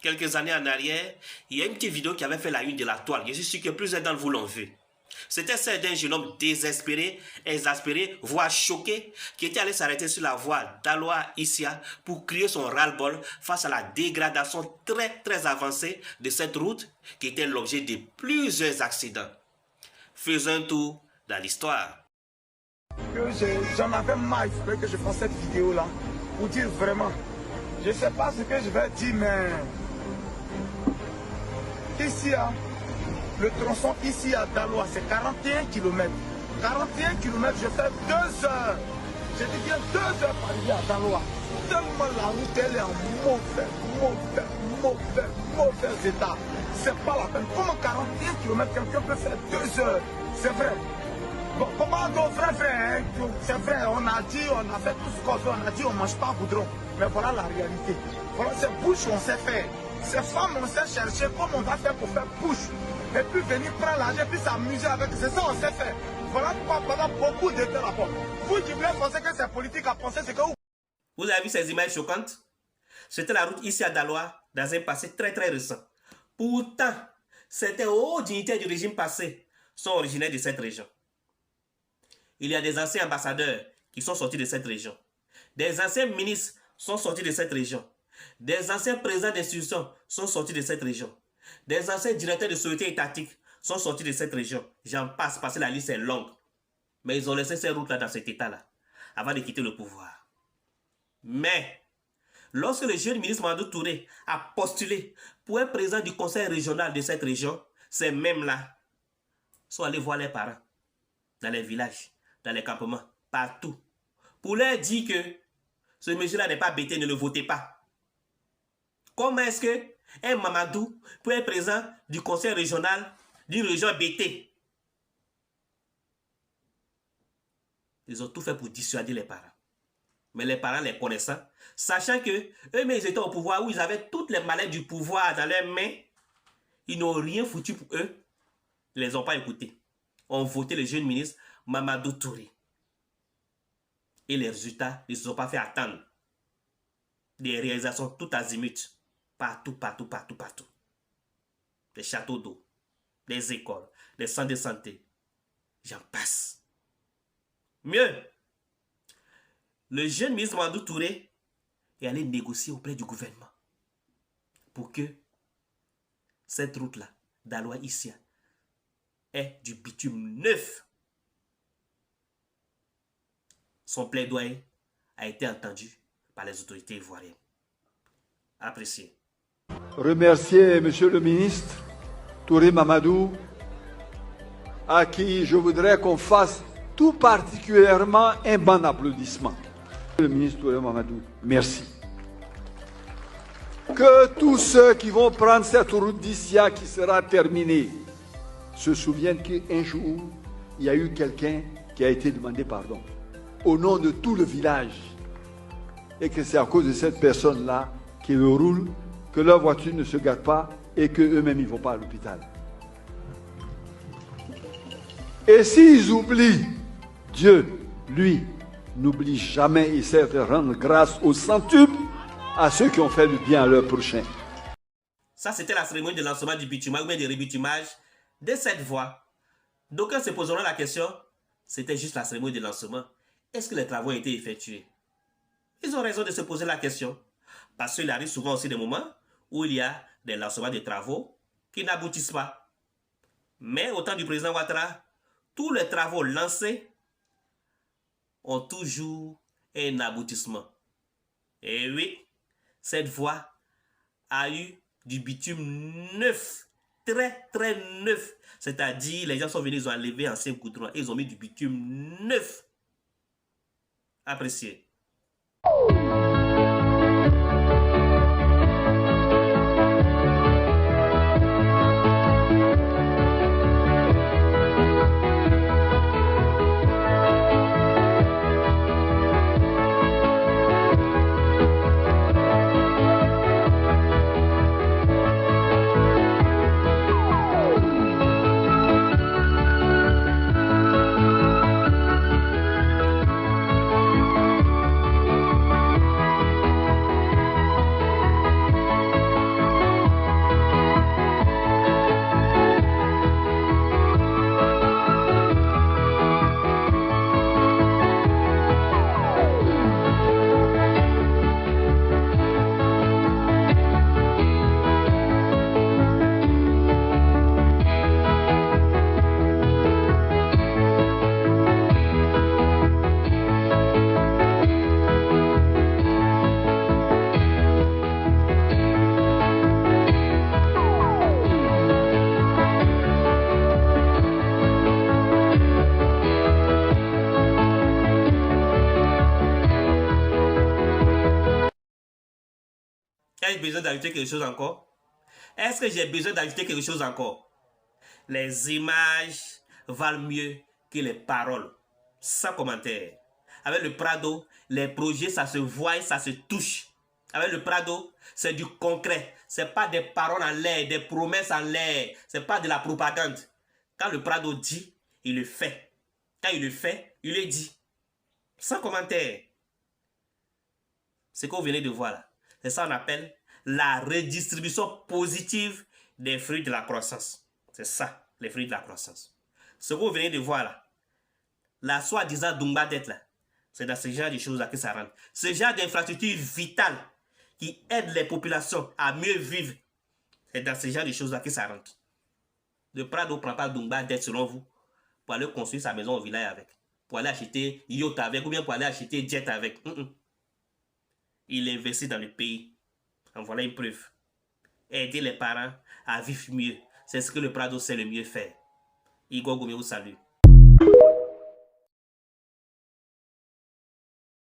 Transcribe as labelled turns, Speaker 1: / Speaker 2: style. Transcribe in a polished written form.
Speaker 1: quelques années en arrière, il y a une petite vidéo qui avait fait la une de la toile. Je suis sûr que plusieurs d'entre vous l'ont vu. C'était celle d'un jeune homme désespéré, exaspéré, voire choqué, qui était allé s'arrêter sur la voie d'Aloa-Issia pour crier son ras-le-bol face à la dégradation très avancée de cette route qui était l'objet de plusieurs accidents. Faisons un tour dans l'histoire.
Speaker 2: J'en avais marre, il fallait que je fasse cette vidéo là pour dire vraiment, je ne sais pas ce que je vais dire, mais ici, le tronçon ici à Daloa, c'est 41 km. 41 km, je fais 2 heures. J'ai dit bien 2 heures pour arriver à Daloa. Tellement la route elle est en mauvais état. C'est pas la peine. Comment 41 km, quelqu'un peut faire 2 heures? C'est vrai. Bon, comment donc, frère, c'est vrai, on a dit, on a fait tout ce qu'on veut, on a dit on ne mange pas goudron. Mais voilà la réalité. Voilà, c'est bouche on sait faire. Ces femmes, on sait chercher comment on va faire pour faire bouche. Et puis venir prendre l'argent, puis s'amuser avec. C'est ça on sait faire. Voilà pourquoi pendant beaucoup de temps là-bas. Vous qui voulez penser que c'est politique à penser, c'est que
Speaker 1: vous avez vu ces images choquantes? C'était la route ici à Daloa, dans un passé très récent. Pourtant, certains hauts dignitaires du régime passé sont originaires de cette région. Il y a des anciens ambassadeurs qui sont sortis de cette région. Des anciens ministres sont sortis de cette région. Des anciens présidents d'institutions sont sortis de cette région. Des anciens directeurs de sécurité étatique sont sortis de cette région. J'en passe parce que la liste est longue. Mais ils ont laissé ces routes-là dans cet état-là avant de quitter le pouvoir. Mais, lorsque le jeune ministre Mamadou Touré a postulé pour être président du conseil régional de cette région, ces mêmes-là sont allés voir les parents dans les villages, dans les campements, partout, pour leur dire que ce monsieur-là n'est pas bêté, ne le votez pas. Comment est-ce que un Mamadou peut être président du conseil régional d'une région bêtée? Ils ont tout fait pour dissuader les parents. Mais les parents les connaissant, sachant que eux-mêmes ils étaient au pouvoir, où ils avaient toutes les mallettes du pouvoir dans leurs mains, ils n'ont rien foutu pour eux. Ils ne les ont pas écoutés. Ont voté le jeune ministre Mamadou Touré. Et les résultats ne se sont pas fait attendre. Des réalisations tout azimut. Partout. Des châteaux d'eau, des écoles, des centres de santé. J'en passe. Mieux, le jeune ministre Mamadou Touré est allé négocier auprès du gouvernement pour que cette route-là, d'Aloa-Issia, ait du bitume neuf. Son plaidoyer a été entendu par les autorités ivoiriennes. Apprécié.
Speaker 3: Remercier Monsieur le ministre Touré Mamadou, à qui je voudrais qu'on fasse tout particulièrement un bon applaudissement. Le ministre Touré Mamadou, merci. Que tous ceux qui vont prendre cette route d'Issia qui sera terminée se souviennent qu'un jour, il y a eu quelqu'un qui a été demandé pardon au nom de tout le village et que c'est à cause de cette personne-là qu'ils roulent, que leur voiture ne se gâte pas et qu'eux-mêmes ils ne vont pas à l'hôpital. Et s'ils oublient, Dieu, lui, n'oublie jamais et sait de rendre grâce au centuple à ceux qui ont fait du bien à leur prochain.
Speaker 1: Ça, c'était la cérémonie de lancement du bitumage ou bien de rebitumage de cette voie. D'aucuns se poseront la question, c'était juste la cérémonie de lancement. Est-ce que les travaux ont été effectués? Ils ont raison de se poser la question. Parce qu'il arrive souvent aussi des moments où il y a des lancements de travaux qui n'aboutissent pas. Mais au temps du président Ouattara, tous les travaux lancés ont toujours un aboutissement. Et oui, cette voie a eu du bitume neuf, très neuf. C'est-à-dire, les gens sont venus, ils ont enlevé ancien goudron et ils ont mis du bitume neuf. Apprécié. Ai-je besoin d'ajouter quelque chose encore? Est-ce que j'ai besoin d'ajouter quelque chose encore? Les images valent mieux que les paroles. Sans commentaire. Avec le Prado, les projets, ça se voit, ça se touche. Avec le Prado, c'est du concret. C'est pas des paroles en l'air, des promesses en l'air. C'est pas de la propagande. Quand le Prado dit, il le fait. Quand il le fait, il le dit. Sans commentaire. Ce que vous venez de voir là, c'est ça qu'on appelle la redistribution positive des fruits de la croissance. C'est ça, les fruits de la croissance. Ce que vous venez de voir là, la soi-disant Dumba d'être là, c'est dans ce genre de choses là que ça rentre. Ce genre d'infrastructure vitale qui aide les populations à mieux vivre, c'est dans ce genre de choses là que ça rentre. Le Prado ne prend pas Dumba d'être selon vous pour aller construire sa maison au village avec, pour aller acheter yacht avec ou bien pour aller acheter jet avec. Il investit dans le pays. En voilà une preuve. Aider les parents à vivre mieux. C'est ce que le Prado sait le mieux faire. Igor Goumé vous salue.